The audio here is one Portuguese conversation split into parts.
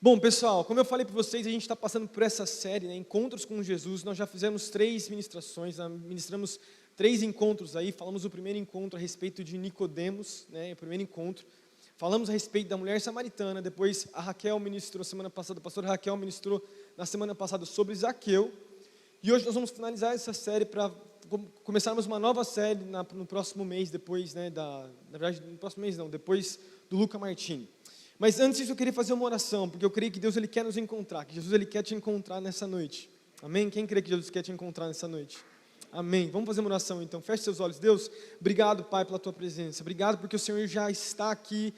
Bom, pessoal, como eu falei para vocês, a gente está passando por essa série, né, Encontros com Jesus. Nós já fizemos 3 ministrações, ministramos 3 encontros aí. Falamos o primeiro encontro a respeito de Nicodemos, né, o primeiro encontro. Falamos a respeito da mulher samaritana, depois a Raquel ministrou semana passada, a pastora Raquel ministrou na semana passada sobre Zaqueu. E hoje nós vamos finalizar essa série para começarmos uma nova série no próximo mês, depois, né, na verdade, no próximo mês não, depois do Luca Martini. Mas antes disso eu queria fazer uma oração, porque eu creio que Deus ele quer nos encontrar, que Jesus ele quer te encontrar nessa noite. Amém? Quem crê que Jesus quer te encontrar nessa noite? Amém. Vamos fazer uma oração então. Feche seus olhos. Deus, obrigado, Pai, pela Tua presença. Obrigado porque o Senhor já está aqui,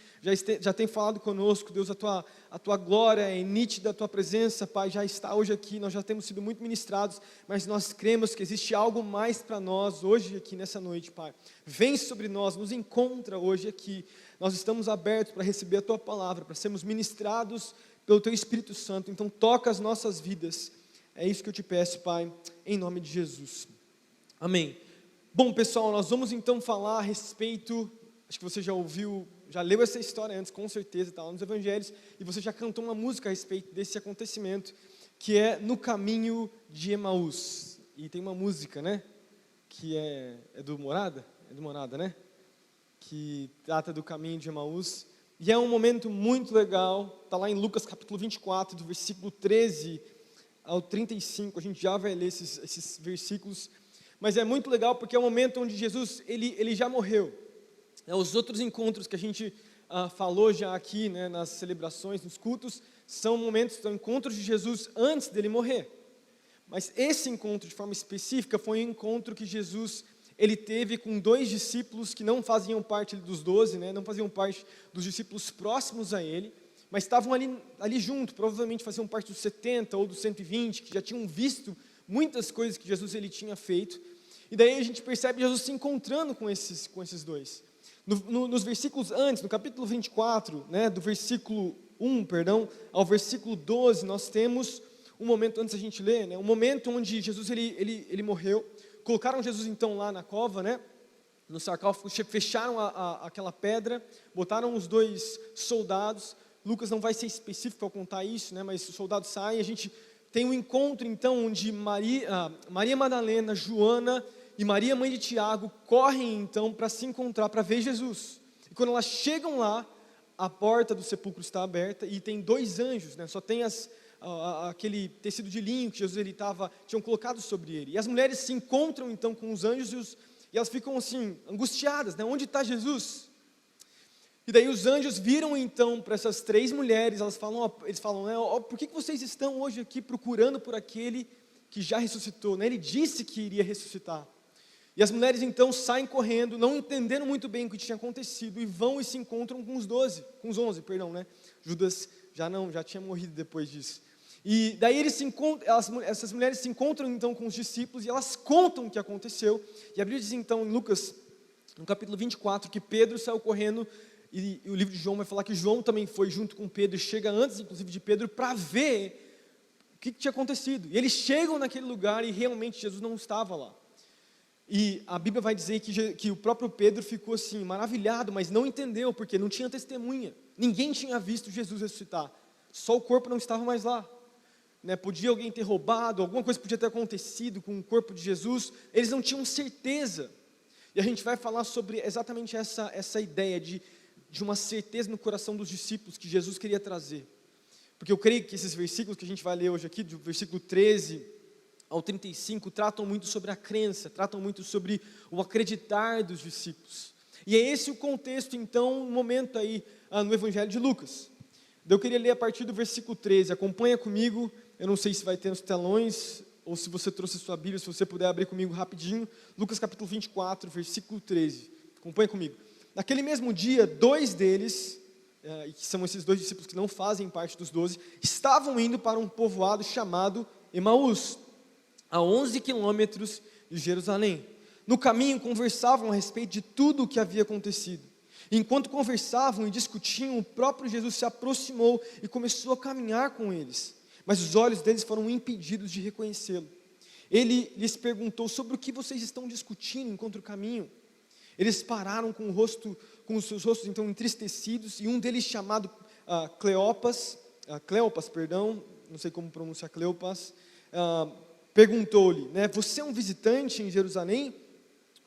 já tem falado conosco. Deus, a tua glória é nítida, a Tua presença, Pai, já está hoje aqui. Nós já temos sido muito ministrados, mas nós cremos que existe algo mais para nós hoje aqui nessa noite, Pai. Vem sobre nós, nos encontra hoje aqui. Nós estamos abertos para receber a Tua palavra, para sermos ministrados pelo Teu Espírito Santo. Então toca as nossas vidas. É isso que eu te peço, Pai, em nome de Jesus. Amém. Bom, pessoal, nós vamos então falar a respeito, acho que você já ouviu, já leu essa história antes, com certeza, está lá nos evangelhos, e você já cantou uma música a respeito desse acontecimento, que é No Caminho de Emaús. E tem uma música, né, que é do Morada? É do Morada, né? Que trata do caminho de Emaús. E é um momento muito legal, está lá em Lucas capítulo 24, do versículo 13 ao 35, a gente já vai ler esses versículos. Mas é muito legal porque é o momento onde Jesus ele já morreu. Os outros encontros que a gente falou já aqui, né, nas celebrações, nos cultos, são encontros de Jesus antes dele morrer. Mas esse encontro, de forma específica, foi um encontro que Jesus ele teve com 2 discípulos que não faziam parte dos 12, né, não faziam parte dos discípulos próximos a ele, mas estavam ali junto, provavelmente faziam parte dos 70 ou dos 120, que já tinham visto muitas coisas que Jesus ele tinha feito. E daí a gente percebe Jesus se encontrando com esses dois. Nos versículos antes, no capítulo 24, né, do versículo 1, ao versículo 12, nós temos um momento, antes a gente ler, né, um momento onde Jesus ele morreu. Colocaram Jesus então lá na cova, né, no sarcófago, fecharam aquela pedra, botaram os 2 soldados. Lucas não vai ser específico ao contar isso, né, mas os soldados saem, a gente tem um encontro então onde Maria Madalena, Joana e Maria, mãe de Tiago, correm então para se encontrar, para ver Jesus. E quando elas chegam lá, a porta do sepulcro está aberta e tem 2 anjos, né? Só tem aquele tecido de linho que Jesus tinham colocado sobre ele. E as mulheres se encontram então com os anjos e elas ficam assim, angustiadas, né? Onde está Jesus? E daí os anjos viram então para essas 3 mulheres, eles falam, né, por que vocês estão hoje aqui procurando por aquele que já ressuscitou, né? Ele disse que iria ressuscitar. E as mulheres então saem correndo, não entendendo muito bem o que tinha acontecido, e vão e se encontram com os 11, né? Judas já tinha morrido depois disso. E daí essas mulheres se encontram então com os discípulos, e elas contam o que aconteceu. E a Bíblia diz então em Lucas, no capítulo 24, que Pedro saiu correndo. E o livro de João vai falar que João também foi junto com Pedro, chega antes inclusive de Pedro, para ver o que tinha acontecido. E eles chegam naquele lugar e realmente Jesus não estava lá. E a Bíblia vai dizer que o próprio Pedro ficou assim, maravilhado, mas não entendeu, porque não tinha testemunha. Ninguém tinha visto Jesus ressuscitar, só o corpo não estava mais lá. Né? Podia alguém ter roubado, alguma coisa podia ter acontecido com o corpo de Jesus, eles não tinham certeza. E a gente vai falar sobre exatamente essa ideia de uma certeza no coração dos discípulos que Jesus queria trazer. Porque eu creio que esses versículos que a gente vai ler hoje aqui, do versículo 13 ao 35, tratam muito sobre a crença, tratam muito sobre o acreditar dos discípulos. E é esse o contexto, então, um momento aí no Evangelho de Lucas. Eu queria ler a partir do versículo 13, acompanha comigo, eu não sei se vai ter nos telões, ou se você trouxe a sua Bíblia, se você puder abrir comigo rapidinho, Lucas capítulo 24, versículo 13, acompanha comigo. Naquele mesmo dia, 2 deles, que são esses 2 discípulos que não fazem parte dos 12, estavam indo para um povoado chamado Emaús, a 11 quilômetros de Jerusalém. No caminho, conversavam a respeito de tudo o que havia acontecido. Enquanto conversavam e discutiam, o próprio Jesus se aproximou e começou a caminhar com eles. Mas os olhos deles foram impedidos de reconhecê-lo. Ele lhes perguntou, sobre o que vocês estão discutindo enquanto caminham? Eles pararam com os seus rostos então entristecidos, e um deles, chamado Cleopas, Cleopas, perdão, não sei como pronunciar Cleopas, perguntou-lhe, né, você é um visitante em Jerusalém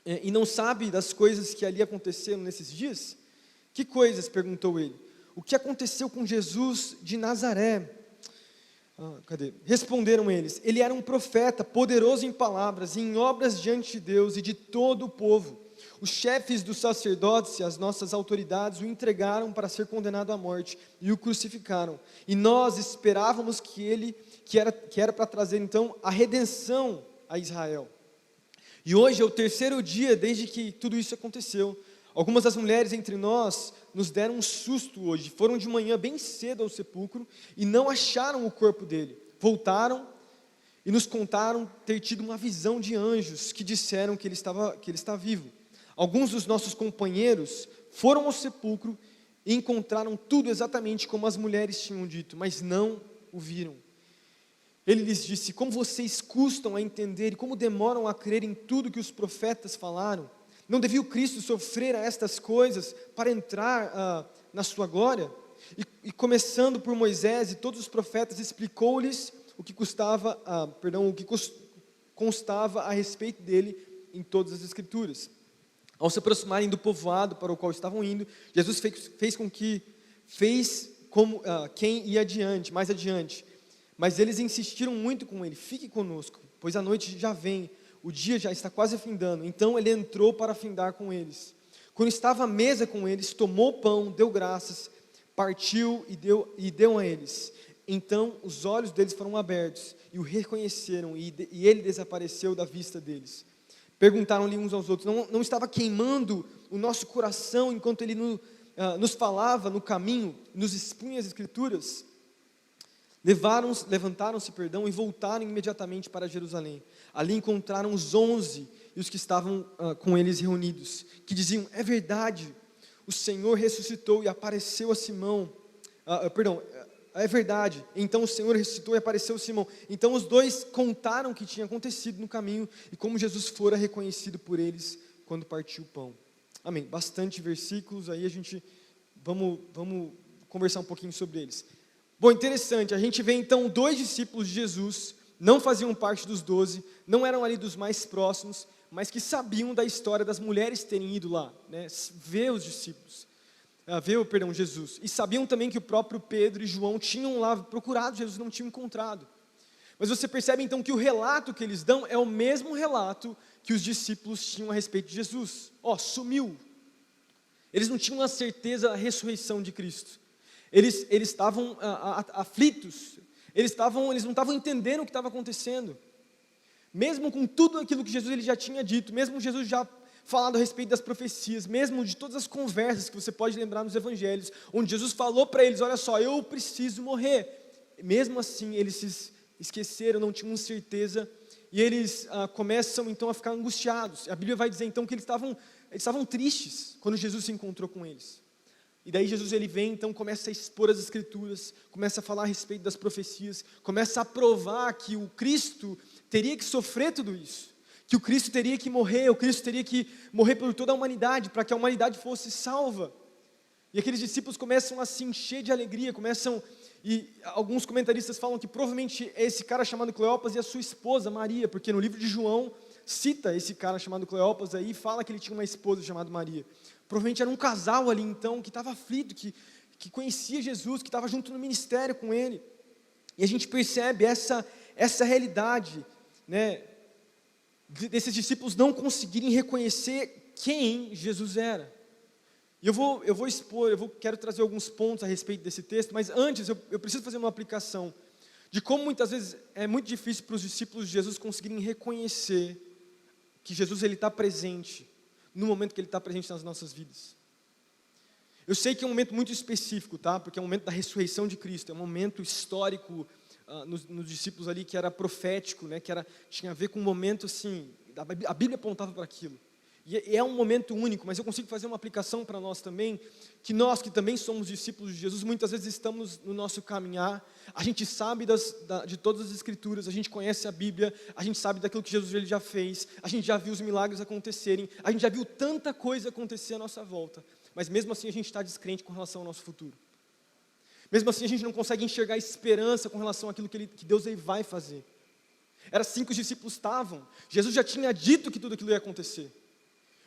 e não sabe das coisas que ali aconteceram nesses dias? Que coisas? Perguntou ele. O que aconteceu com Jesus de Nazaré? Responderam eles, ele era um profeta, poderoso em palavras e em obras diante de Deus e de todo o povo. Os chefes dos sacerdotes e as nossas autoridades o entregaram para ser condenado à morte e o crucificaram. E nós esperávamos que era para trazer então a redenção a Israel. E hoje é o terceiro dia desde que tudo isso aconteceu. Algumas das mulheres entre nós nos deram um susto hoje. Foram de manhã bem cedo ao sepulcro e não acharam o corpo dele. Voltaram e nos contaram ter tido uma visão de anjos que disseram que ele está vivo. Alguns dos nossos companheiros foram ao sepulcro e encontraram tudo exatamente como as mulheres tinham dito, mas não o viram. Ele lhes disse, como vocês custam a entender e como demoram a crer em tudo que os profetas falaram? Não devia o Cristo sofrer a estas coisas para entrar na sua glória? E começando por Moisés e todos os profetas, explicou-lhes o que constava a respeito dele em todas as Escrituras. Ao se aproximarem do povoado para o qual estavam indo, Jesus fez como quem ia mais adiante. Mas eles insistiram muito com ele, fique conosco, pois a noite já vem, o dia já está quase findando. Então ele entrou para findar com eles. Quando estava à mesa com eles, tomou o pão, deu graças, partiu e deu a eles. Então os olhos deles foram abertos e o reconheceram e ele desapareceu da vista deles. Perguntaram-lhe uns aos outros, não estava queimando o nosso coração enquanto ele nos falava no caminho, nos expunha as Escrituras? Levantaram-se, e voltaram imediatamente para Jerusalém. Ali encontraram os 11 e os que estavam com eles reunidos, que diziam, é verdade, o Senhor ressuscitou e apareceu a Simão. É verdade, então o Senhor ressuscitou e apareceu a Simão. Então os dois contaram o que tinha acontecido no caminho e como Jesus fora reconhecido por eles quando partiu o pão. Amém, bastante versículos, aí vamos conversar um pouquinho sobre eles. Bom, interessante, a gente vê então 2 discípulos de Jesus, não faziam parte dos 12, não eram ali dos mais próximos, mas que sabiam da história das mulheres terem ido lá, né, ver os discípulos, Jesus, e sabiam também que o próprio Pedro e João tinham lá procurado Jesus, não tinham encontrado. Mas você percebe então que o relato que eles dão é o mesmo relato que os discípulos tinham a respeito de Jesus. Sumiu. Eles não tinham a certeza da ressurreição de Cristo. Eles estavam aflitos, eles não estavam entendendo o que estava acontecendo, mesmo com tudo aquilo que Jesus ele já tinha dito, mesmo Jesus já falado a respeito das profecias, mesmo de todas as conversas que você pode lembrar nos evangelhos, onde Jesus falou para eles, olha só, eu preciso morrer, mesmo assim eles se esqueceram, não tinham certeza, e eles começam então a ficar angustiados. A Bíblia vai dizer então que eles estavam tristes quando Jesus se encontrou com eles. E daí Jesus ele vem, então começa a expor as Escrituras, começa a falar a respeito das profecias, começa a provar que o Cristo teria que sofrer tudo isso, que o Cristo teria que morrer, o Cristo teria que morrer por toda a humanidade, para que a humanidade fosse salva. E aqueles discípulos começam a se encher de alegria, e alguns comentaristas falam que provavelmente é esse cara chamado Cleopas e a sua esposa Maria, porque no livro de João cita esse cara chamado Cleopas aí e fala que ele tinha uma esposa chamada Maria. Provavelmente era um casal ali então, que estava aflito, que conhecia Jesus, que estava junto no ministério com ele. E a gente percebe essa realidade, né, desses discípulos não conseguirem reconhecer quem Jesus era. E quero trazer alguns pontos a respeito desse texto, mas antes eu preciso fazer uma aplicação de como muitas vezes é muito difícil para os discípulos de Jesus conseguirem reconhecer que Jesus ele está presente no momento que ele está presente nas nossas vidas. Eu sei que é um momento muito específico, tá? Porque é o momento da ressurreição de Cristo, é um momento histórico nos discípulos ali que era profético, né? Tinha a ver com um momento assim, a Bíblia apontava para aquilo. E é um momento único, mas eu consigo fazer uma aplicação para nós também, que nós que também somos discípulos de Jesus, muitas vezes estamos no nosso caminhar, a gente sabe de todas as Escrituras, a gente conhece a Bíblia, a gente sabe daquilo que Jesus ele já fez, a gente já viu os milagres acontecerem, a gente já viu tanta coisa acontecer à nossa volta, mas mesmo assim a gente está descrente com relação ao nosso futuro. Mesmo assim, a gente não consegue enxergar esperança com relação àquilo que Deus ele vai fazer. Era assim que os discípulos estavam. Jesus já tinha dito que tudo aquilo ia acontecer.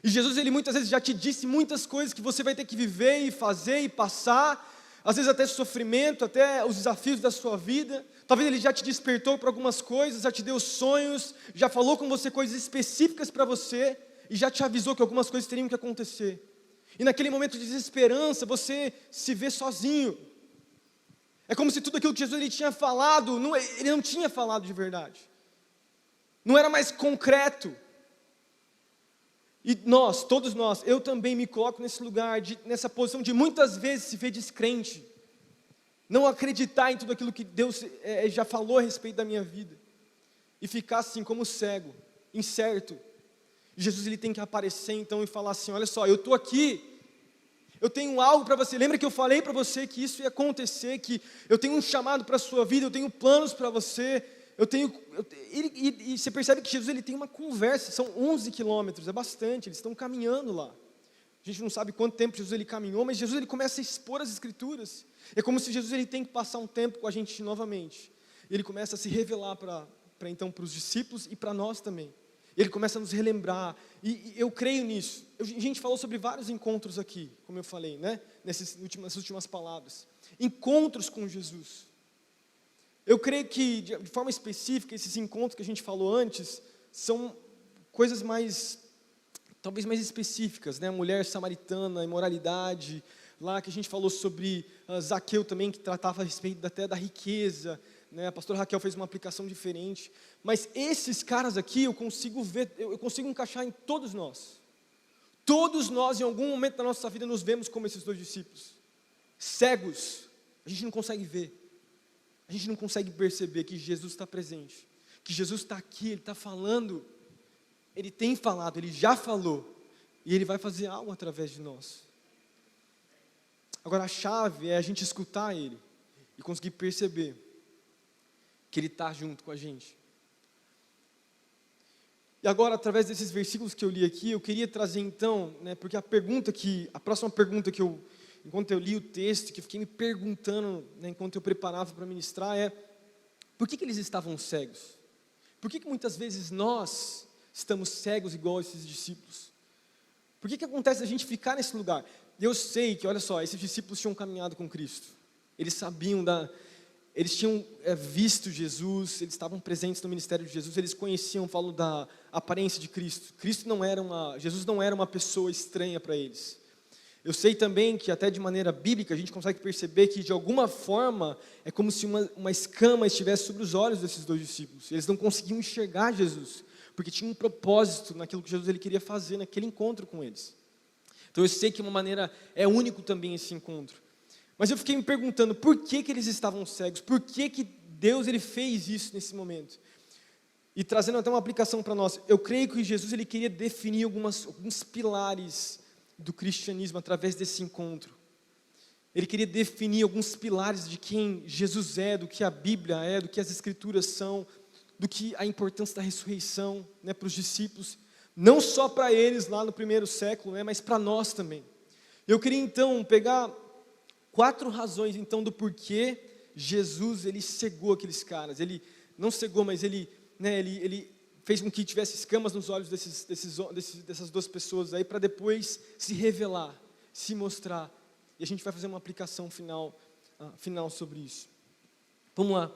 E Jesus, ele muitas vezes já te disse muitas coisas que você vai ter que viver e fazer e passar, às vezes até sofrimento, até os desafios da sua vida. Talvez ele já te despertou para algumas coisas, já te deu sonhos, já falou com você coisas específicas para você, e já te avisou que algumas coisas teriam que acontecer. E naquele momento de desesperança, você se vê sozinho. É como se tudo aquilo que Jesus ele tinha falado, ele não tinha falado de verdade. Não era mais concreto. E nós, todos nós, eu também me coloco nesse lugar, nessa posição de muitas vezes se ver descrente. Não acreditar em tudo aquilo que Deus já falou a respeito da minha vida. E ficar assim como cego, incerto. Jesus ele tem que aparecer então e falar assim, olha só, eu estou aqui. Eu tenho algo para você. Lembra que eu falei para você que isso ia acontecer, que eu tenho um chamado para a sua vida, eu tenho planos para você. E você percebe que Jesus ele tem uma conversa, são 11 quilômetros, é bastante, eles estão caminhando lá. A gente não sabe quanto tempo Jesus ele caminhou, mas Jesus ele começa a expor as escrituras. É como se Jesus ele tem que passar um tempo com a gente novamente. Ele começa a se revelar para os discípulos e para nós também. Ele começa a nos relembrar, e eu creio nisso. A gente falou sobre vários encontros aqui, como eu falei, né? Nessas últimas palavras. Encontros com Jesus. Eu creio que, de forma específica, esses encontros que a gente falou antes, são coisas talvez mais específicas, né? A mulher samaritana, a imoralidade, lá que a gente falou sobre Zaqueu também, que tratava a respeito até da riqueza, né? A pastora Raquel fez uma aplicação diferente, mas esses caras aqui eu consigo ver, eu consigo encaixar em todos nós. Todos nós, em algum momento da nossa vida, nos vemos como esses dois discípulos, cegos, a gente não consegue ver. A gente não consegue perceber que Jesus está presente, que Jesus está aqui, Ele está falando, Ele tem falado, Ele já falou, e Ele vai fazer algo através de nós. Agora a chave é a gente escutar Ele, e conseguir perceber que Ele está junto com a gente. E agora, através desses versículos que eu li aqui, eu queria trazer então, né, porque a próxima pergunta que enquanto eu li o texto, que eu fiquei me perguntando, né, enquanto eu preparava para ministrar, por que eles estavam cegos? Por que muitas vezes nós estamos cegos igual a esses discípulos? Por que acontece a gente ficar nesse lugar? Eu sei que, olha só, esses discípulos tinham caminhado com Cristo. Eles sabiam eles tinham visto Jesus, eles estavam presentes no ministério de Jesus, eles conheciam, falam da aparência de Cristo. Jesus não era uma pessoa estranha para eles. Eu sei também que até de maneira bíblica a gente consegue perceber que de alguma forma é como se uma escama estivesse sobre os olhos desses dois discípulos. Eles não conseguiam enxergar Jesus, porque tinha um propósito naquilo que Jesus ele queria fazer naquele encontro com eles. Então eu sei que de uma maneira é único também esse encontro. Mas eu fiquei me perguntando por que eles estavam cegos, por que Deus ele fez isso nesse momento. E trazendo até uma aplicação para nós, eu creio que Jesus ele queria definir alguns pilares do cristianismo através desse encontro. Ele queria definir alguns pilares de quem Jesus é, do que a Bíblia é, do que as Escrituras são, do que a importância da ressurreição, né, para os discípulos, não só para eles lá no primeiro século, né, mas para nós também. Eu queria então pegar 4 razões então do porquê Jesus ele cegou aqueles caras. Ele não cegou, mas ele fez com que tivesse escamas nos olhos dessas duas pessoas aí, para depois se revelar, se mostrar. E a gente vai fazer uma aplicação final sobre isso. Vamos lá.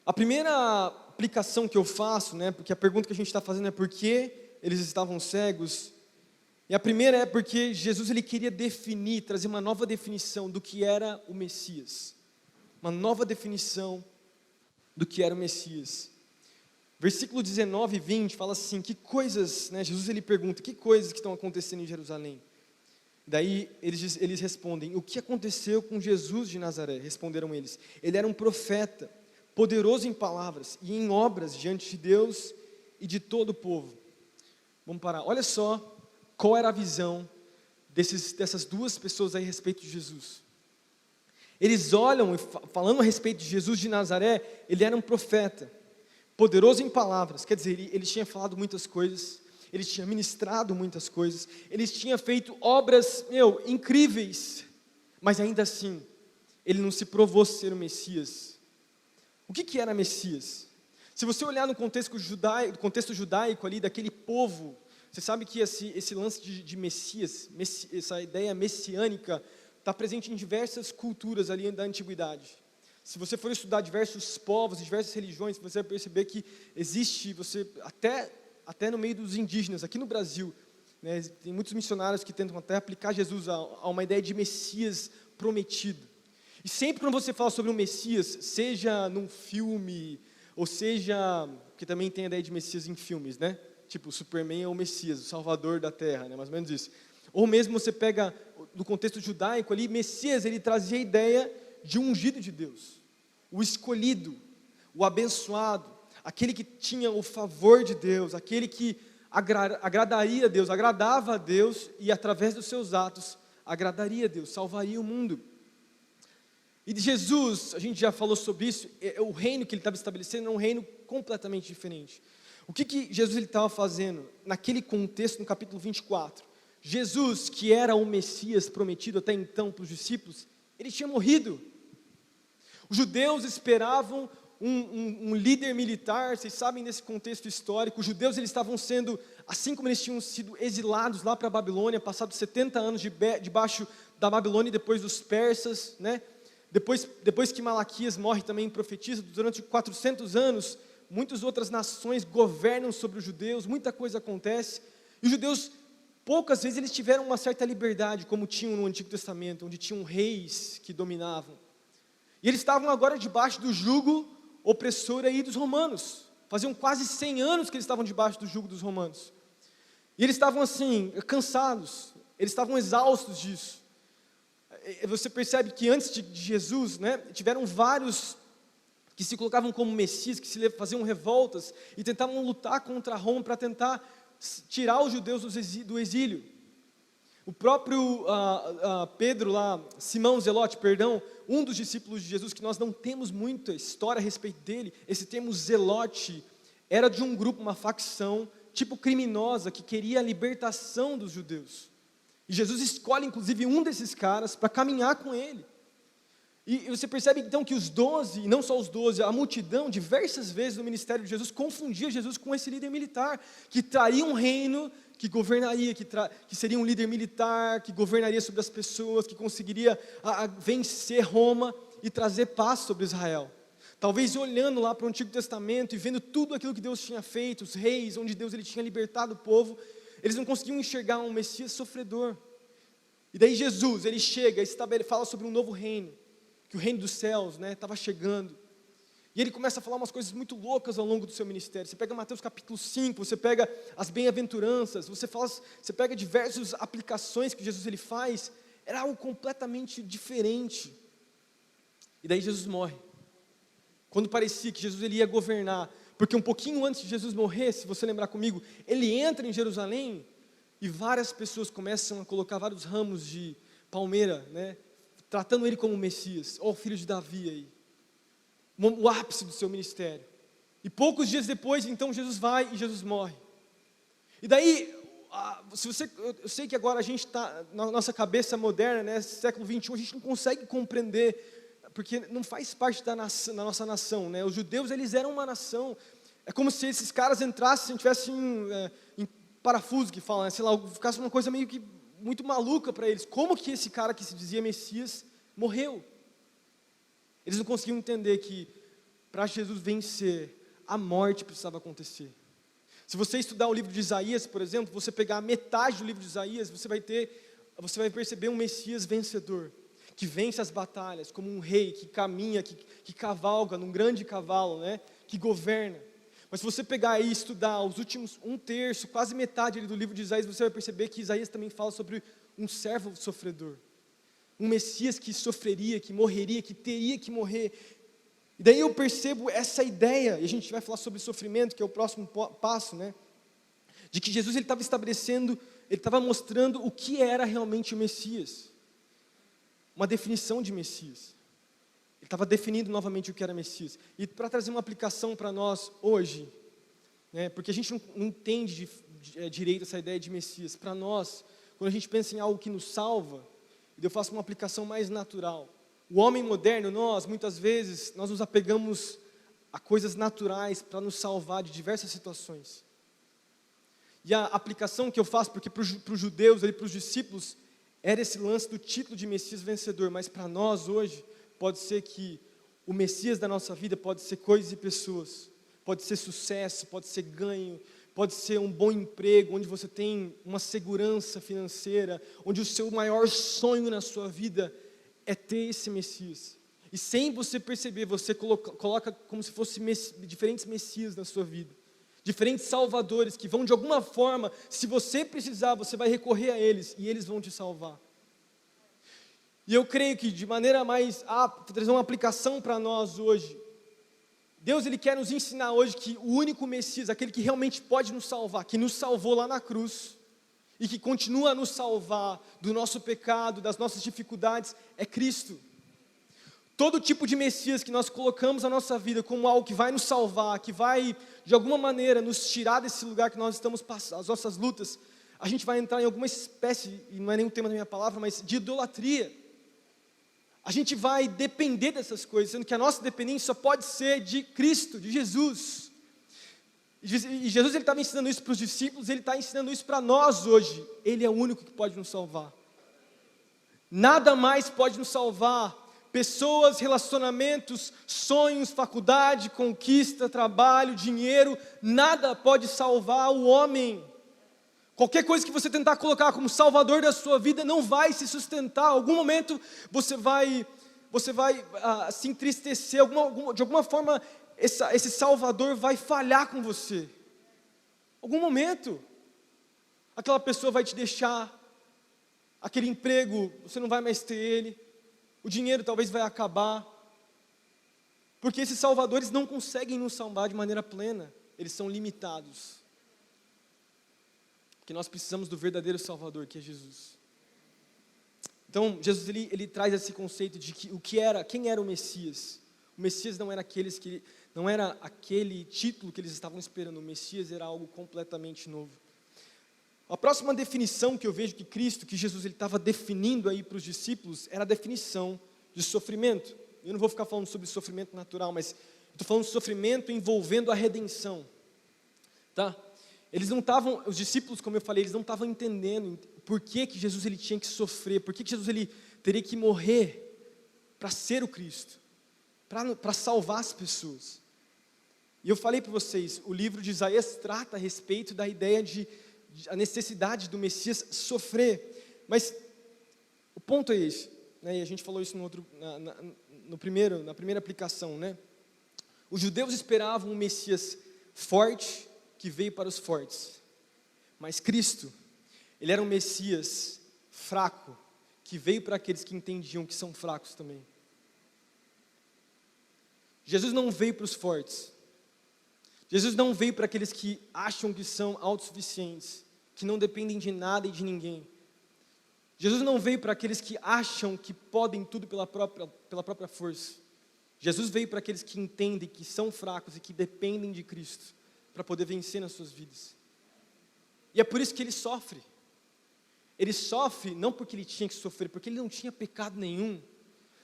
A primeira aplicação que eu faço, né, porque a pergunta que a gente está fazendo é por que eles estavam cegos. E a primeira é porque Jesus ele queria trazer uma nova definição do que era o Messias. Uma nova definição do que era o Messias. Versículo 19 e 20 fala assim, que coisas, né, Jesus ele pergunta, que coisas que estão acontecendo em Jerusalém? Daí eles respondem, o que aconteceu com Jesus de Nazaré? Responderam eles, ele era um profeta, poderoso em palavras e em obras diante de Deus e de todo o povo. Vamos parar, olha só qual era a visão dessas duas pessoas aí a respeito de Jesus. Eles olham, falando a respeito de Jesus de Nazaré, ele era um profeta, poderoso em palavras, quer dizer, ele tinha falado muitas coisas, ele tinha ministrado muitas coisas, ele tinha feito obras, incríveis, mas ainda assim, ele não se provou ser o Messias. O que era Messias? Se você olhar no contexto judaico ali, daquele povo, você sabe que esse lance de Messias, essa ideia messiânica, está presente em diversas culturas ali da antiguidade. Se você for estudar diversos povos, diversas religiões, você vai perceber que existe, até no meio dos indígenas, aqui no Brasil, né, tem muitos missionários que tentam até aplicar Jesus a uma ideia de Messias prometido. E sempre quando você fala sobre um Messias, seja num filme, ou seja, porque também tem a ideia de Messias em filmes, né? Tipo, Superman é o Messias, o Salvador da Terra, né? Mais ou menos isso. Ou mesmo você pega, no contexto judaico ali, Messias, ele trazia a ideia de um ungido de Deus, o escolhido, o abençoado, aquele que tinha o favor de Deus, aquele que agradaria a Deus, agradava a Deus e através dos seus atos agradaria a Deus, salvaria o mundo. E de Jesus, a gente já falou sobre isso, o reino que ele estava estabelecendo é um reino completamente diferente. O que Jesus estava fazendo naquele contexto, no capítulo 24? Jesus, que era o Messias prometido até então para os discípulos, ele tinha morrido. Os judeus esperavam um líder militar, vocês sabem desse contexto histórico, os judeus eles estavam sendo, assim como eles tinham sido exilados lá para a Babilônia, passados 70 anos debaixo da Babilônia e depois dos persas, né? Depois que Malaquias morre também profetiza, durante 400 anos, muitas outras nações governam sobre os judeus, muita coisa acontece, e os judeus, poucas vezes eles tiveram uma certa liberdade, como tinham no Antigo Testamento, onde tinham reis que dominavam. E eles estavam agora debaixo do jugo opressor aí dos romanos. Faziam quase 100 anos que eles estavam debaixo do jugo dos romanos. E eles estavam assim, cansados, eles estavam exaustos disso. Você percebe que antes de Jesus, né, tiveram vários que se colocavam como Messias, que faziam revoltas e tentavam lutar contra Roma para tentar tirar os judeus do exílio. O próprio Pedro lá, Simão Zelote, perdão, um dos discípulos de Jesus, que nós não temos muita história a respeito dele, esse termo Zelote, era de um grupo, uma facção, tipo criminosa, que queria a libertação dos judeus. E Jesus escolhe, inclusive, um desses caras para caminhar com ele. E você percebe, então, que os 12, e não só os 12, a multidão, diversas vezes no ministério de Jesus, confundia Jesus com esse líder militar, que traria um reino, que governaria, que seria um líder militar, que governaria sobre as pessoas, que conseguiria vencer Roma e trazer paz sobre Israel. Talvez olhando lá para o Antigo Testamento e vendo tudo aquilo que Deus tinha feito, os reis, onde Deus ele tinha libertado o povo, eles não conseguiam enxergar um Messias sofredor. E daí Jesus, ele chega, fala sobre um novo reino, que o reino dos céus, né, estava chegando. E ele começa a falar umas coisas muito loucas ao longo do seu ministério. Você pega Mateus capítulo 5, você pega as bem-aventuranças, você pega diversas aplicações que Jesus ele faz, era algo completamente diferente. E daí Jesus morre. Quando parecia que Jesus ele ia governar, porque um pouquinho antes de Jesus morrer, se você lembrar comigo, ele entra em Jerusalém e várias pessoas começam a colocar vários ramos de palmeira, né, tratando ele como Messias, ó, o filho de Davi aí, o ápice do seu ministério. E poucos dias depois, então, Jesus vai e Jesus morre. E daí, eu sei que agora a gente está, na nossa cabeça moderna, né, século 21, a gente não consegue compreender, porque não faz parte da nossa nação, né? Os judeus, eles eram uma nação, é como se esses caras entrassem, tivessem em parafuso, que fala, né, sei lá, ficasse uma coisa meio que muito maluca para eles. Como que esse cara que se dizia Messias morreu? Eles não conseguiam entender que para Jesus vencer, a morte precisava acontecer. Se você estudar o livro de Isaías, por exemplo, você pegar metade do livro de Isaías, você vai perceber um Messias vencedor, que vence as batalhas, como um rei que caminha, que cavalga num grande cavalo, né, que governa. Mas se você pegar e estudar os últimos 1/3, quase metade ali do livro de Isaías, você vai perceber que Isaías também fala sobre um servo sofredor, um Messias que sofreria, que morreria, que teria que morrer. E daí eu percebo essa ideia, e a gente vai falar sobre sofrimento, que é o próximo passo, né, de que Jesus ele estava estabelecendo, ele estava mostrando o que era realmente o Messias, uma definição de Messias. Ele estava definindo novamente o que era Messias. E para trazer uma aplicação para nós hoje, né, porque a gente não entende direito essa ideia de Messias. Para nós, quando a gente pensa em algo que nos salva, eu faço uma aplicação mais natural. O homem moderno, muitas vezes, nós nos apegamos a coisas naturais para nos salvar de diversas situações. E a aplicação que eu faço, porque para os judeus, para os discípulos, era esse lance do título de Messias vencedor, mas para nós hoje, pode ser que o Messias da nossa vida pode ser coisas e pessoas, pode ser sucesso, pode ser ganho, pode ser um bom emprego, onde você tem uma segurança financeira, onde o seu maior sonho na sua vida é ter esse Messias. E sem você perceber, você coloca como se fosse diferentes Messias na sua vida. Diferentes salvadores que vão de alguma forma, se você precisar, você vai recorrer a eles e eles vão te salvar. E eu creio que de maneira mais, trazer uma aplicação para nós hoje, Deus ele quer nos ensinar hoje que o único Messias, aquele que realmente pode nos salvar, que nos salvou lá na cruz, e que continua a nos salvar do nosso pecado, das nossas dificuldades, é Cristo. Todo tipo de Messias que nós colocamos na nossa vida como algo que vai nos salvar, que vai, de alguma maneira, nos tirar desse lugar que nós estamos passando, as nossas lutas, a gente vai entrar em alguma espécie, e não é nem o tema da minha palavra, mas de idolatria. A gente vai depender dessas coisas, sendo que a nossa dependência só pode ser de Cristo, de Jesus. E Jesus ele estava ensinando isso para os discípulos, ele está ensinando isso para nós hoje. Ele é o único que pode nos salvar. Nada mais pode nos salvar. Pessoas, relacionamentos, sonhos, faculdade, conquista, trabalho, dinheiro, nada pode salvar o homem. Qualquer coisa que você tentar colocar como salvador da sua vida não vai se sustentar. Em algum momento você vai se entristecer, de alguma forma esse salvador vai falhar com você. Algum momento, aquela pessoa vai te deixar, aquele emprego, você não vai mais ter ele, o dinheiro talvez vai acabar, porque esses salvadores não conseguem nos salvar de maneira plena, eles são limitados. Porque nós precisamos do verdadeiro Salvador, que é Jesus. Então, Jesus ele traz esse conceito de que quem era o Messias? O Messias não era aquele título que eles estavam esperando, o Messias era algo completamente novo. A próxima definição que eu vejo que Jesus ele estava definindo aí para os discípulos era a definição de sofrimento. Eu não vou ficar falando sobre sofrimento natural, mas estou falando de sofrimento envolvendo a redenção. Tá? Os discípulos, como eu falei, eles não estavam entendendo por que Jesus ele tinha que sofrer, por que Jesus ele teria que morrer para ser o Cristo, para salvar as pessoas. E eu falei para vocês, o livro de Isaías trata a respeito da ideia a necessidade do Messias sofrer, mas o ponto é esse, né? E a gente falou isso na primeira aplicação, né? Os judeus esperavam um Messias forte, que veio para os fortes, mas Cristo, ele era um Messias fraco, que veio para aqueles que entendiam que são fracos também. Jesus não veio para os fortes, Jesus não veio para aqueles que acham que são autossuficientes, que não dependem de nada e de ninguém. Jesus não veio para aqueles que acham que podem tudo pela própria força. Jesus veio para aqueles que entendem que são fracos e que dependem de Cristo para poder vencer nas suas vidas. E é por isso que ele sofre. Ele sofre não porque ele tinha que sofrer, porque ele não tinha pecado nenhum.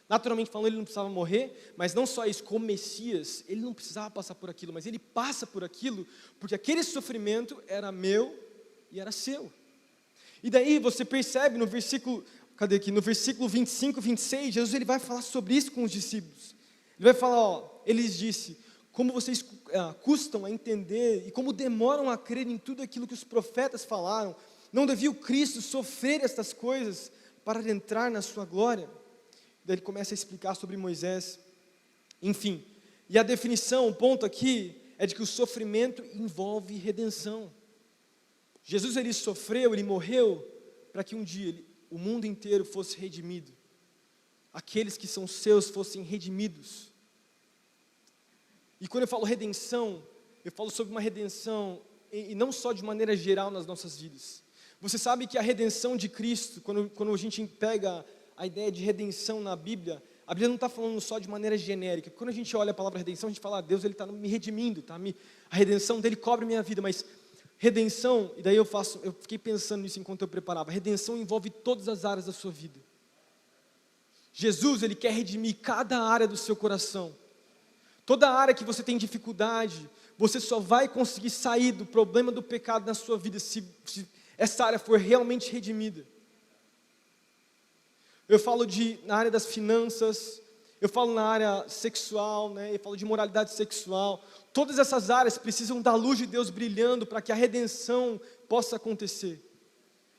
Naturalmente falando, ele não precisava morrer, mas não só isso, como Messias, ele não precisava passar por aquilo, mas ele passa por aquilo, porque aquele sofrimento era meu e era seu. E daí você percebe no versículo, no versículo 25, 26, Jesus ele vai falar sobre isso com os discípulos. Ele vai falar, ele lhes disse, como vocês custam a entender e como demoram a crer em tudo aquilo que os profetas falaram, não devia o Cristo sofrer estas coisas para entrar na sua glória? Daí ele começa a explicar sobre Moisés, enfim, e a definição, o ponto aqui, é de que o sofrimento envolve redenção. Jesus ele sofreu, ele morreu, para que um dia o mundo inteiro fosse redimido, aqueles que são seus fossem redimidos. E quando eu falo redenção, eu falo sobre uma redenção, e não só de maneira geral nas nossas vidas. Você sabe que a redenção de Cristo, quando a gente pega a ideia de redenção na Bíblia, a Bíblia não está falando só de maneira genérica. Quando a gente olha a palavra redenção, a gente fala, Deus ele está me redimindo, a redenção dele cobre minha vida, mas redenção, e daí eu fiquei pensando nisso enquanto eu preparava, redenção envolve todas as áreas da sua vida. Jesus, Ele quer redimir cada área do seu coração. Toda área que você tem dificuldade, você só vai conseguir sair do problema do pecado na sua vida se essa área for realmente redimida. Eu falo na área das finanças, eu falo na área sexual, né? Eu falo de moralidade sexual. Todas essas áreas precisam da luz de Deus brilhando para que a redenção possa acontecer.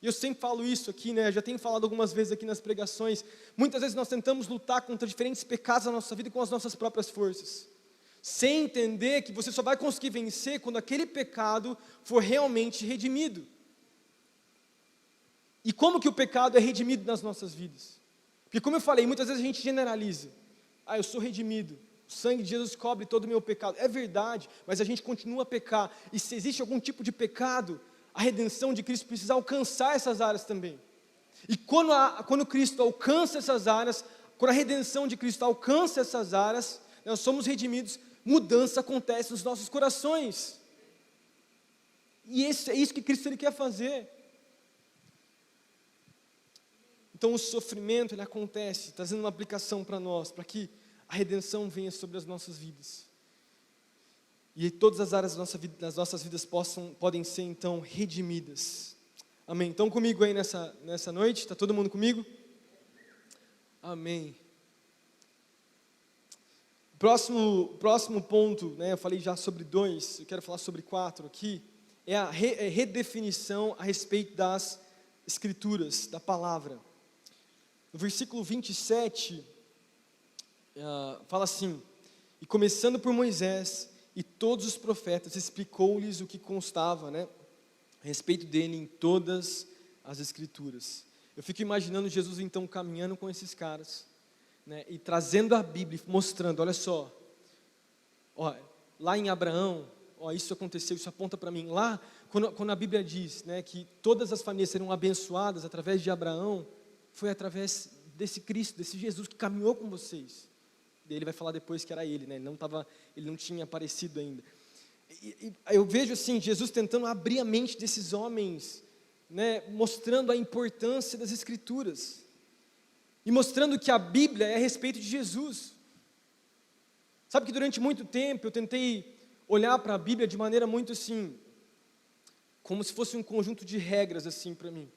E eu sempre falo isso aqui, né? Já tenho falado algumas vezes aqui nas pregações. Muitas vezes nós tentamos lutar contra diferentes pecados na nossa vida com as nossas próprias forças, sem entender que você só vai conseguir vencer quando aquele pecado for realmente redimido. E como que o pecado é redimido nas nossas vidas? Porque como eu falei, muitas vezes a gente generaliza. Eu sou redimido, o sangue de Jesus cobre todo o meu pecado. É verdade, mas a gente continua a pecar. E se existe algum tipo de pecado, a redenção de Cristo precisa alcançar essas áreas também. E quando Cristo alcança essas áreas, quando a redenção de Cristo alcança essas áreas, nós somos redimidos, mudança acontece nos nossos corações. E é isso que Cristo Ele quer fazer. Então o sofrimento ele acontece, trazendo uma aplicação para nós, para que a redenção venha sobre as nossas vidas. E todas as áreas das nossas vidas podem ser então redimidas. Amém. Então comigo aí nessa noite, está todo mundo comigo? Amém. Próximo ponto, né, eu falei já sobre 2, eu quero falar sobre 4 aqui, é a redefinição a respeito das Escrituras, da palavra. No versículo 27, fala assim: e começando por Moisés e todos os profetas, explicou-lhes o que constava, né, a respeito dele em todas as Escrituras. Eu fico imaginando Jesus então caminhando com esses caras, né, e trazendo a Bíblia, mostrando, olha só, lá em Abraão, isso aconteceu, isso aponta para mim. Lá, quando a Bíblia diz, né, que todas as famílias serão abençoadas através de Abraão, foi através desse Cristo, desse Jesus que caminhou com vocês. Ele vai falar depois que era ele, né? Ele não tinha aparecido ainda. E eu vejo assim, Jesus tentando abrir a mente desses homens, né, mostrando a importância das Escrituras, e mostrando que a Bíblia é a respeito de Jesus. Sabe que durante muito tempo eu tentei olhar para a Bíblia de maneira muito assim, como se fosse um conjunto de regras assim para mim.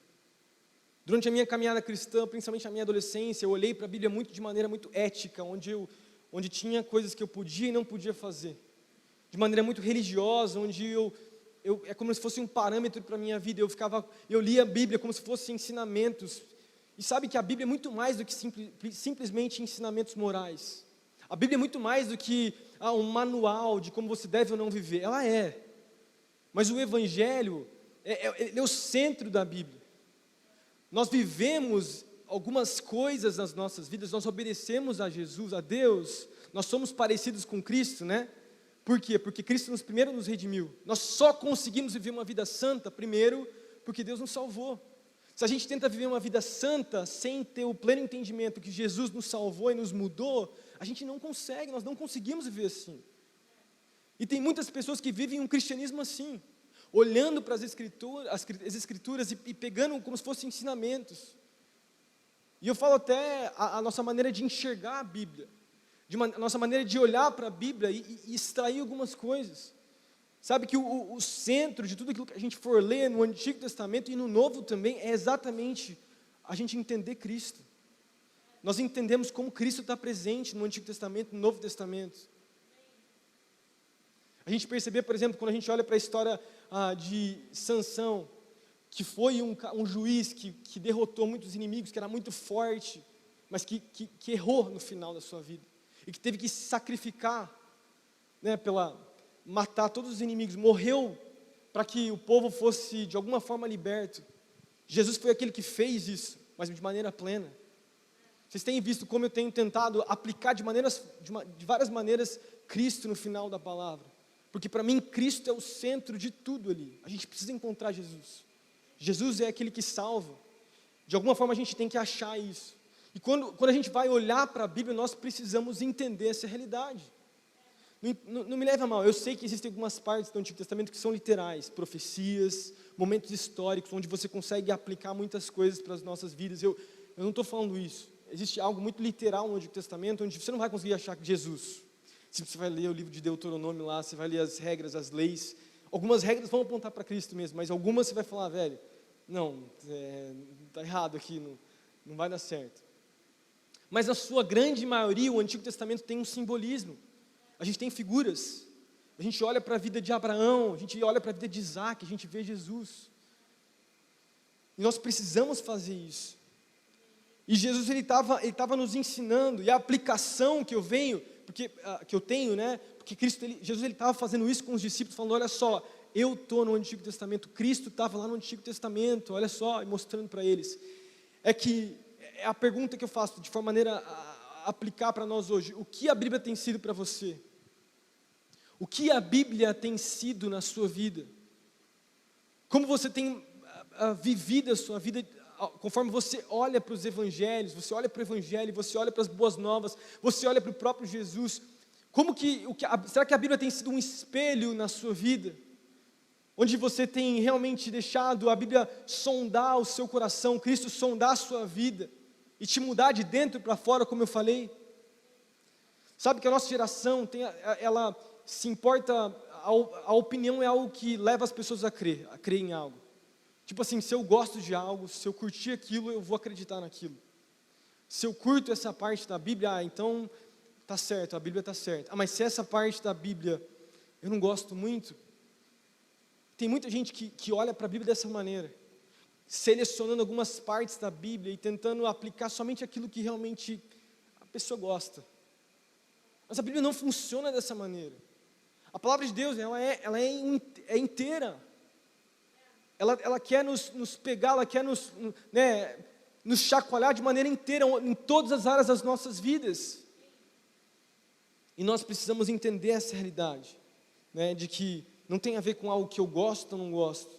Durante a minha caminhada cristã, principalmente na minha adolescência, eu olhei para a Bíblia de maneira muito ética, onde tinha coisas que eu podia e não podia fazer. De maneira muito religiosa, onde é como se fosse um parâmetro para a minha vida. Eu lia a Bíblia como se fossem ensinamentos. E sabe que a Bíblia é muito mais do que simplesmente ensinamentos morais. A Bíblia é muito mais do que um manual de como você deve ou não viver. Ela é. Mas o Evangelho é o centro da Bíblia. Nós vivemos algumas coisas nas nossas vidas, nós obedecemos a Jesus, a Deus, nós somos parecidos com Cristo, né? Por quê? Porque Cristo primeiro nos redimiu. Nós só conseguimos viver uma vida santa, primeiro, porque Deus nos salvou. Se a gente tenta viver uma vida santa, sem ter o pleno entendimento que Jesus nos salvou e nos mudou, a gente não consegue, nós não conseguimos viver assim. E tem muitas pessoas que vivem um cristianismo assim, olhando para as escrituras e pegando como se fossem ensinamentos. E eu falo até a nossa maneira de enxergar a Bíblia, a nossa maneira de olhar para a Bíblia e extrair algumas coisas. Sabe que o centro de tudo aquilo que a gente for ler no Antigo Testamento e no Novo também é exatamente a gente entender Cristo. Nós entendemos como Cristo está presente no Antigo Testamento e no Novo Testamento. A gente percebe, por exemplo, quando a gente olha para a história de Sansão, que foi um juiz que derrotou muitos inimigos, que era muito forte, mas que errou no final da sua vida, e que teve que se sacrificar, né, matar todos os inimigos, morreu para que o povo fosse de alguma forma liberto. Jesus foi aquele que fez isso, mas de maneira plena. Vocês têm visto como eu tenho tentado aplicar de várias maneiras Cristo no final da palavra. Porque para mim Cristo é o centro de tudo ali. A gente precisa encontrar Jesus. Jesus é aquele que salva. De alguma forma a gente tem que achar isso. E quando a gente vai olhar para a Bíblia, nós precisamos entender essa realidade. Não me leve a mal, eu sei que existem algumas partes do Antigo Testamento que são literais, profecias, momentos históricos, onde você consegue aplicar muitas coisas para as nossas vidas. Eu não estou falando isso. existe algo muito literal no Antigo Testamento, onde você não vai conseguir achar Jesus. Se você vai ler o livro de Deuteronômio lá, você vai ler as regras, as leis, algumas regras vão apontar para Cristo mesmo, mas algumas você vai falar, velho, não, está errado aqui, não vai dar certo. Mas na sua grande maioria, o Antigo Testamento tem um simbolismo. A gente tem figuras. A gente olha para a vida de Abraão, a gente olha para a vida de Isaac, a gente vê Jesus. E nós precisamos fazer isso. E Jesus ele estava nos ensinando, e a aplicação que eu tenho, né? Porque Jesus ele estava fazendo isso com os discípulos, falando, olha só, eu estou no Antigo Testamento, Cristo estava lá no Antigo Testamento, olha só, e mostrando para eles. É a pergunta que eu faço de forma maneira a aplicar para nós hoje. O que a Bíblia tem sido para você? O que a Bíblia tem sido na sua vida? Como você tem vivido a sua vida, conforme você olha para os evangelhos, você olha para o evangelho, você olha para as boas novas, você olha para o próprio Jesus, será que a Bíblia tem sido um espelho na sua vida? Onde você tem realmente deixado a Bíblia sondar o seu coração, Cristo sondar a sua vida, e te mudar de dentro para fora, como eu falei? Sabe que a nossa geração, ela se importa, a opinião é algo que leva as pessoas a crer em algo. Tipo assim, se eu gosto de algo, se eu curtir aquilo, eu vou acreditar naquilo. Se eu curto essa parte da Bíblia, então tá certo, a Bíblia tá certa. Mas se essa parte da Bíblia eu não gosto muito, tem muita gente que olha para a Bíblia dessa maneira, selecionando algumas partes da Bíblia e tentando aplicar somente aquilo que realmente a pessoa gosta. Mas a Bíblia não funciona dessa maneira. A palavra de Deus, ela é inteira. Ela quer nos pegar, ela quer nos chacoalhar de maneira inteira, em todas as áreas das nossas vidas. E nós precisamos entender essa realidade, né, de que não tem a ver com algo que eu gosto ou não gosto,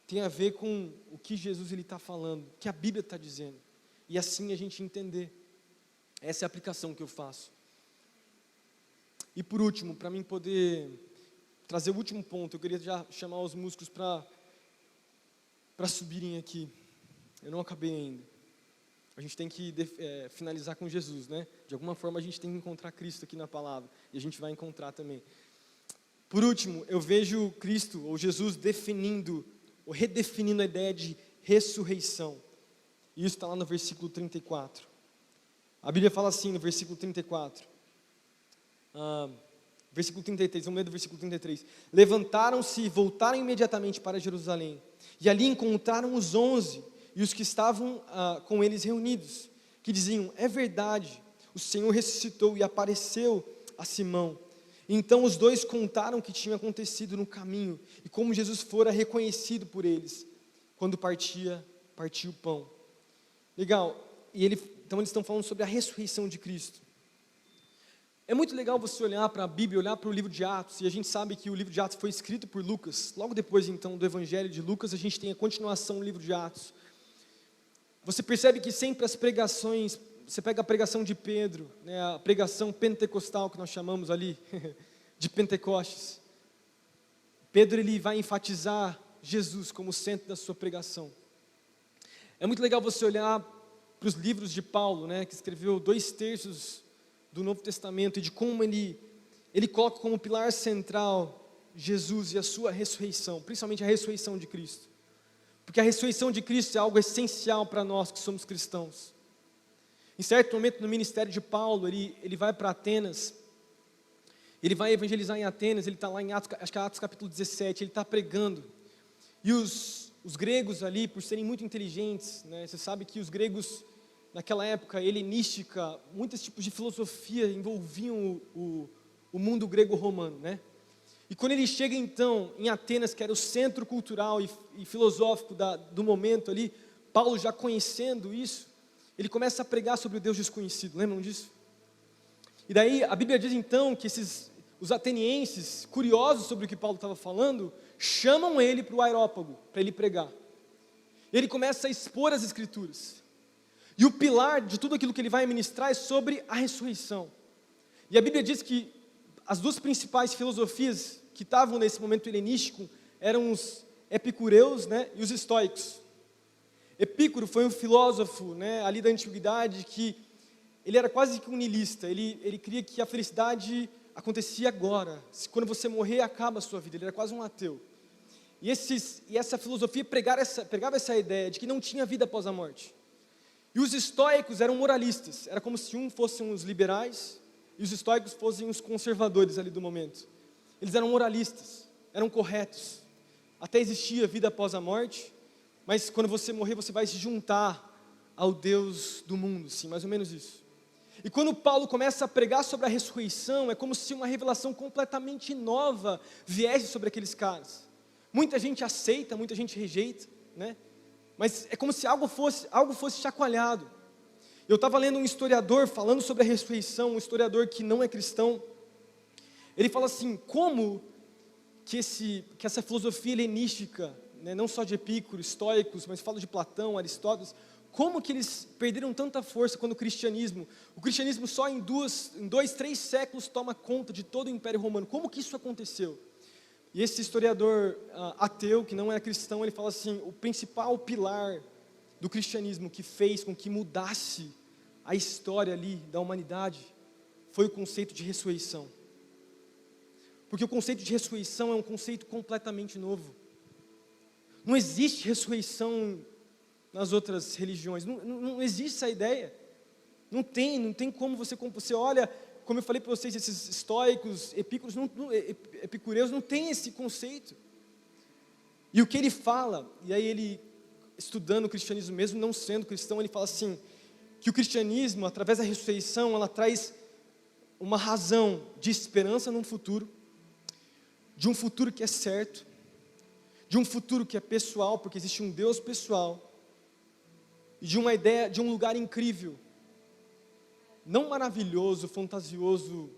tem a ver com o que Jesus está falando, o que a Bíblia está dizendo, e assim a gente entender. Essa é a aplicação que eu faço. E por último, para mim poder trazer o último ponto, eu queria já chamar os músicos para subirem aqui. Eu não acabei ainda. A gente tem que finalizar com Jesus, né? De alguma forma a gente tem que encontrar Cristo aqui na palavra, e a gente vai encontrar também. Por último, eu vejo Cristo, ou Jesus, definindo, ou redefinindo a ideia de ressurreição. E isso está lá no versículo 34. A Bíblia fala assim no versículo 34. Versículo 33, vamos ler do versículo 33. Levantaram-se e voltaram imediatamente para Jerusalém. E ali encontraram os 11 e os que estavam com eles reunidos, que diziam, é verdade, o Senhor ressuscitou e apareceu a Simão. Então os dois contaram o que tinha acontecido no caminho e como Jesus fora reconhecido por eles, quando partia o pão. Legal, então eles estão falando sobre a ressurreição de Cristo. É muito legal você olhar para a Bíblia, olhar para o livro de Atos, e a gente sabe que o livro de Atos foi escrito por Lucas. Logo depois, então, do Evangelho de Lucas, a gente tem a continuação do livro de Atos. Você percebe que sempre as pregações, você pega a pregação de Pedro, né, a pregação pentecostal que nós chamamos ali, de Pentecostes. Pedro ele vai enfatizar Jesus como centro da sua pregação. É muito legal você olhar para os livros de Paulo, né, que escreveu 2/3 do Novo Testamento, e de como ele coloca como pilar central Jesus e a sua ressurreição, principalmente a ressurreição de Cristo. Porque a ressurreição de Cristo é algo essencial para nós que somos cristãos. Em certo momento no ministério de Paulo, ele vai para Atenas, ele vai evangelizar em Atenas, ele está lá em Atos, acho que é Atos capítulo 17, ele está pregando. E os gregos ali, por serem muito inteligentes, né, você sabe que os gregos, naquela época helenística, muitos tipos de filosofia envolviam o mundo grego-romano, né? E quando ele chega então em Atenas, que era o centro cultural e filosófico do momento ali, Paulo já conhecendo isso, ele começa a pregar sobre o Deus desconhecido, lembram disso? E daí a Bíblia diz então que os atenienses, curiosos sobre o que Paulo estava falando, chamam ele para o Areópago, para ele pregar. Ele começa a expor as Escrituras. E o pilar de tudo aquilo que ele vai ministrar é sobre a ressurreição. E a Bíblia diz que as duas principais filosofias que estavam nesse momento helenístico eram os epicureus, né, e os estoicos. Epicuro foi um filósofo, né, ali da antiguidade, que ele era quase que um niilista. Ele cria que a felicidade acontecia agora. Quando você morrer, acaba a sua vida. Ele era quase um ateu. E essa filosofia pregava essa ideia de que não tinha vida após a morte. E os estoicos eram moralistas. Era como se fossem os liberais e os estoicos fossem os conservadores ali do momento. Eles eram moralistas, eram corretos. Até existia vida após a morte, mas quando você morrer, você vai se juntar ao Deus do mundo, sim, mais ou menos isso. E quando Paulo começa a pregar sobre a ressurreição, é como se uma revelação completamente nova viesse sobre aqueles caras. Muita gente aceita, muita gente rejeita, né? Mas é como se algo fosse chacoalhado. Eu estava lendo um historiador falando sobre a ressurreição, um historiador que não é cristão. Ele fala assim, como que essa filosofia helenística, né, não só de Epicuro, estoicos, mas fala de Platão, Aristóteles, como que eles perderam tanta força quando o cristianismo só em 2, 3 séculos toma conta de todo o Império Romano. Como que isso aconteceu? E esse historiador ateu, que não é cristão, ele fala assim, o principal pilar do cristianismo que fez com que mudasse a história ali da humanidade foi o conceito de ressurreição. Porque o conceito de ressurreição é um conceito completamente novo. Não existe ressurreição nas outras religiões, não existe essa ideia. Não tem como você olha, como eu falei para vocês, esses estoicos, epicureus, não tem esse conceito. E o que ele fala, e aí ele, estudando o cristianismo mesmo, não sendo cristão, ele fala assim, que o cristianismo, através da ressurreição, ela traz uma razão de esperança num futuro, de um futuro que é certo, de um futuro que é pessoal, porque existe um Deus pessoal, e de uma ideia, de um lugar incrível, não maravilhoso, fantasioso,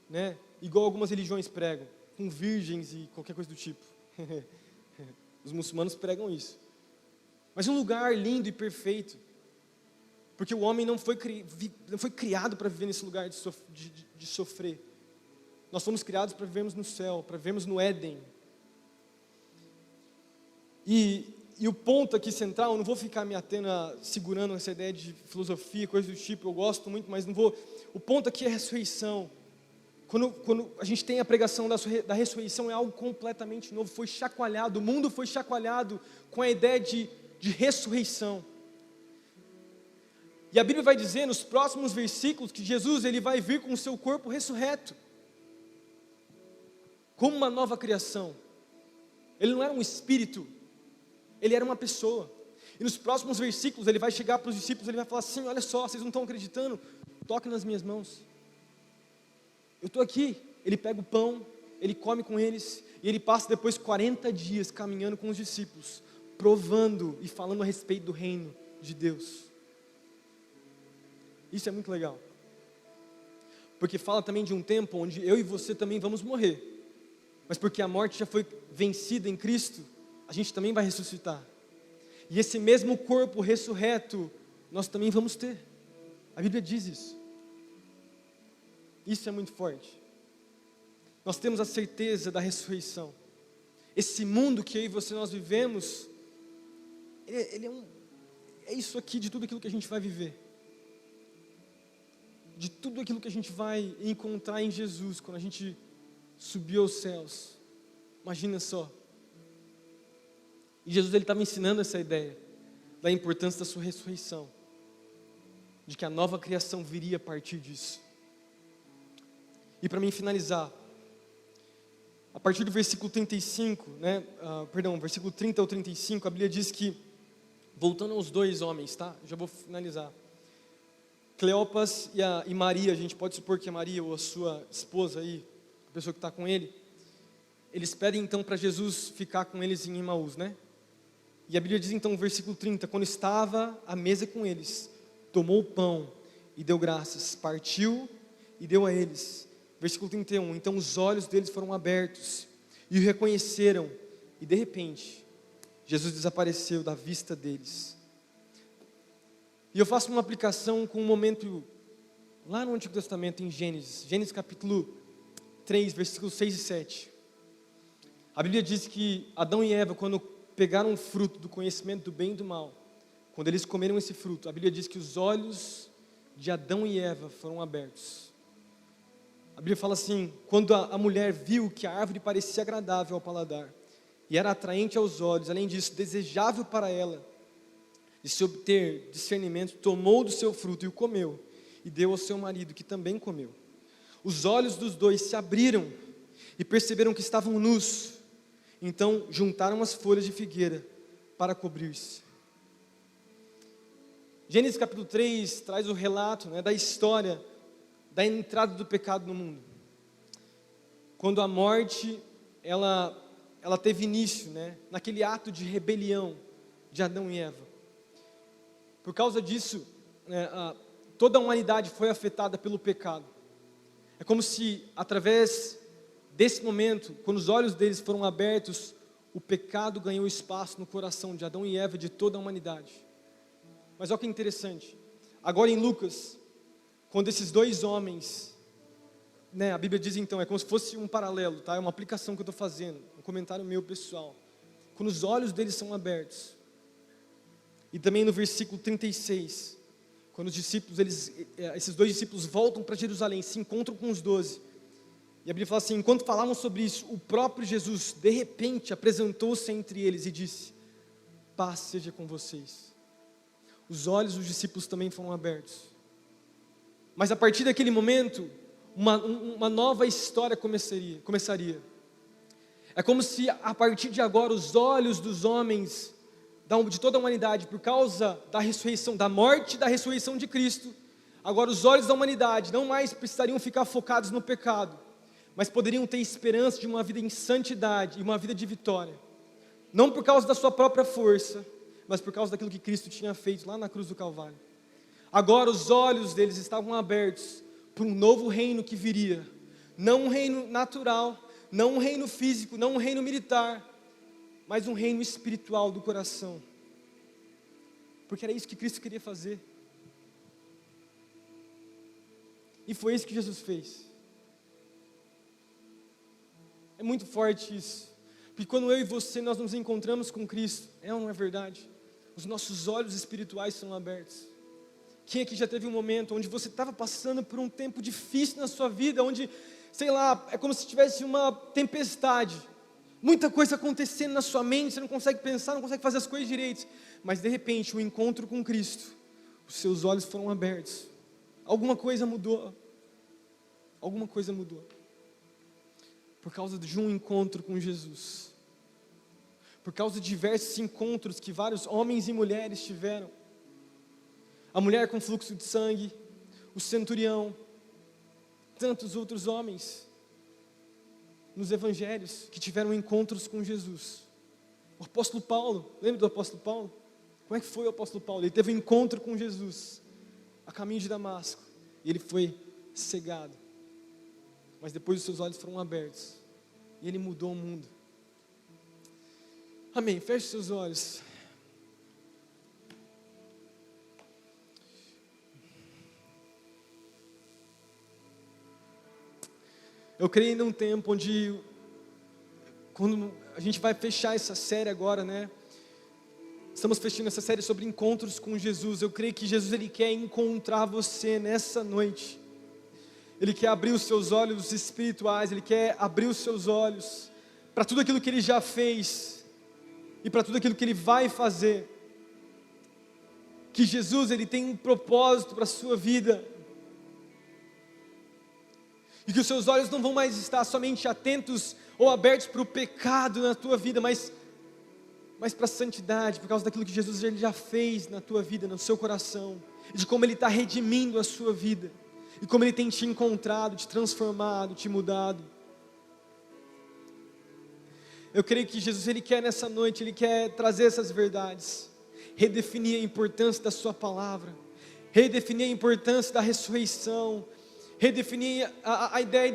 né, igual algumas religiões pregam, com virgens e qualquer coisa do tipo. Os muçulmanos pregam isso. Mas um lugar lindo e perfeito, porque o homem não foi criado para viver nesse lugar de sofrer. Nós fomos criados para vivermos no céu, para vivermos no Éden. E o ponto aqui central, eu não vou ficar me atendo segurando essa ideia de filosofia, coisa do tipo, eu gosto muito, mas não vou. O ponto aqui é a ressurreição. Quando a gente tem a pregação da ressurreição, é algo completamente novo, foi chacoalhado, o mundo foi chacoalhado com a ideia de ressurreição. E a Bíblia vai dizer nos próximos versículos que Jesus ele vai vir com o seu corpo ressurreto, como uma nova criação. Ele não era um espírito, ele era uma pessoa. E nos próximos versículos ele vai chegar para os discípulos, ele vai falar assim, olha só, vocês não estão acreditando? Toque nas minhas mãos. Eu estou aqui. Ele pega o pão, ele come com eles, e ele passa depois 40 dias caminhando com os discípulos, provando e falando a respeito do reino de Deus. Isso é muito legal. Porque fala também de um tempo onde eu e você também vamos morrer. Mas porque a morte já foi vencida em Cristo, a gente também vai ressuscitar. E esse mesmo corpo ressurreto, nós também vamos ter. A Bíblia diz isso. Isso é muito forte. Nós temos a certeza da ressurreição. Esse mundo que eu e você nós vivemos, é isso aqui, de tudo aquilo que a gente vai viver. De tudo aquilo que a gente vai encontrar em Jesus, quando a gente subir aos céus. Imagina só. E Jesus ele estava ensinando essa ideia da importância da sua ressurreição, de que a nova criação viria a partir disso. E para mim finalizar, a partir do versículo 35, versículo 30 ao 35, a Bíblia diz que, voltando aos dois homens, tá? Já vou finalizar. Cleopas e Maria, a gente pode supor que é Maria ou a sua esposa aí, a pessoa que está com ele, eles pedem então para Jesus ficar com eles em Emaús, né? E a Bíblia diz então no versículo 30, quando estava à mesa com eles, tomou o pão e deu graças, partiu e deu a eles. Versículo 31, então os olhos deles foram abertos e o reconheceram, e de repente, Jesus desapareceu da vista deles. E eu faço uma aplicação com um momento lá no Antigo Testamento, em Gênesis capítulo 3, versículos 6 e 7. A Bíblia diz que Adão e Eva, quando pegaram o fruto do conhecimento do bem e do mal, quando eles comeram esse fruto, a Bíblia diz que os olhos de Adão e Eva foram abertos. A Bíblia fala assim, quando a mulher viu que a árvore parecia agradável ao paladar, e era atraente aos olhos, além disso, desejável para ela, de se obter discernimento, tomou do seu fruto e o comeu, e deu ao seu marido, que também comeu. Os olhos dos dois se abriram, e perceberam que estavam nus, então juntaram as folhas de figueira para cobrir-se. Gênesis capítulo 3 traz o relato, da história da entrada do pecado no mundo. Quando a morte, ela teve início, naquele ato de rebelião de Adão e Eva. Por causa disso, toda a humanidade foi afetada pelo pecado. É como se, através desse momento, quando os olhos deles foram abertos, o pecado ganhou espaço no coração de Adão e Eva, de toda a humanidade. Mas olha que interessante, agora em Lucas, quando esses dois homens, a Bíblia diz então, é como se fosse um paralelo, tá? É uma aplicação que eu estou fazendo, um comentário meu pessoal. Quando os olhos deles são abertos, e também no versículo 36, quando os discípulos, esses dois discípulos voltam para Jerusalém, se encontram com os 12, e a Bíblia fala assim, enquanto falavam sobre isso, o próprio Jesus, de repente, apresentou-se entre eles e disse, paz seja com vocês. Os olhos dos discípulos também foram abertos. Mas a partir daquele momento, uma nova história começaria. É como se a partir de agora os olhos dos homens, de toda a humanidade, por causa da ressurreição, da morte e da ressurreição de Cristo, agora os olhos da humanidade não mais precisariam ficar focados no pecado, mas poderiam ter esperança de uma vida em santidade e uma vida de vitória. Não por causa da sua própria força, mas por causa daquilo que Cristo tinha feito lá na cruz do Calvário. Agora os olhos deles estavam abertos para um novo reino que viria. Não um reino natural, não um reino físico, não um reino militar, mas um reino espiritual do coração. Porque era isso que Cristo queria fazer. E foi isso que Jesus fez. É muito forte isso. Porque quando eu e você, nós nos encontramos com Cristo, ou não é verdade? Os nossos olhos espirituais são abertos. Quem aqui já teve um momento onde você estava passando por um tempo difícil na sua vida, onde, é como se tivesse uma tempestade, muita coisa acontecendo na sua mente, você não consegue pensar, não consegue fazer as coisas direito, mas de repente, o encontro com Cristo, os seus olhos foram abertos, alguma coisa mudou, por causa de um encontro com Jesus, por causa de diversos encontros que vários homens e mulheres tiveram, a mulher com fluxo de sangue, o centurião, tantos outros homens nos evangelhos que tiveram encontros com Jesus. O apóstolo Paulo, lembra do apóstolo Paulo? Como é que foi o apóstolo Paulo? Ele teve um encontro com Jesus a caminho de Damasco e ele foi cegado, mas depois os seus olhos foram abertos e ele mudou o mundo. Amém, feche seus olhos. Eu creio num tempo onde, quando a gente vai fechar essa série agora, estamos fechando essa série sobre encontros com Jesus. Eu creio que Jesus, Ele quer encontrar você nessa noite. Ele quer abrir os seus olhos espirituais, Ele quer abrir os seus olhos para tudo aquilo que Ele já fez e para tudo aquilo que Ele vai fazer. Que Jesus, Ele tem um propósito para a sua vida. E que os seus olhos não vão mais estar somente atentos ou abertos para o pecado na tua vida, mas para a santidade, por causa daquilo que Jesus ele já fez na tua vida, no seu coração, e de como Ele está redimindo a sua vida, e como Ele tem te encontrado, te transformado, te mudado. Eu creio que Jesus Ele quer nessa noite, Ele quer trazer essas verdades, redefinir a importância da sua palavra, redefinir a importância da ressurreição, redefinir a ideia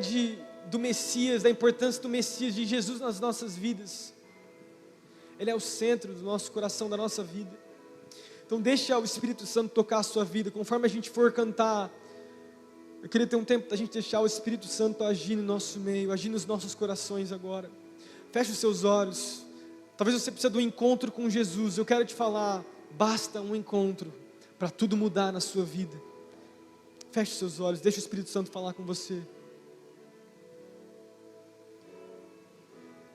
do Messias, da importância do Messias, de Jesus nas nossas vidas. Ele é o centro do nosso coração, da nossa vida. Então deixa o Espírito Santo tocar a sua vida, conforme a gente for cantar. Eu queria ter um tempo da gente deixar o Espírito Santo agir no nosso meio, agir nos nossos corações agora. Feche os seus olhos. Talvez você precise de um encontro com Jesus. Eu quero te falar, Basta um encontro para tudo mudar na sua vida. Feche seus olhos, deixa o Espírito Santo falar com você.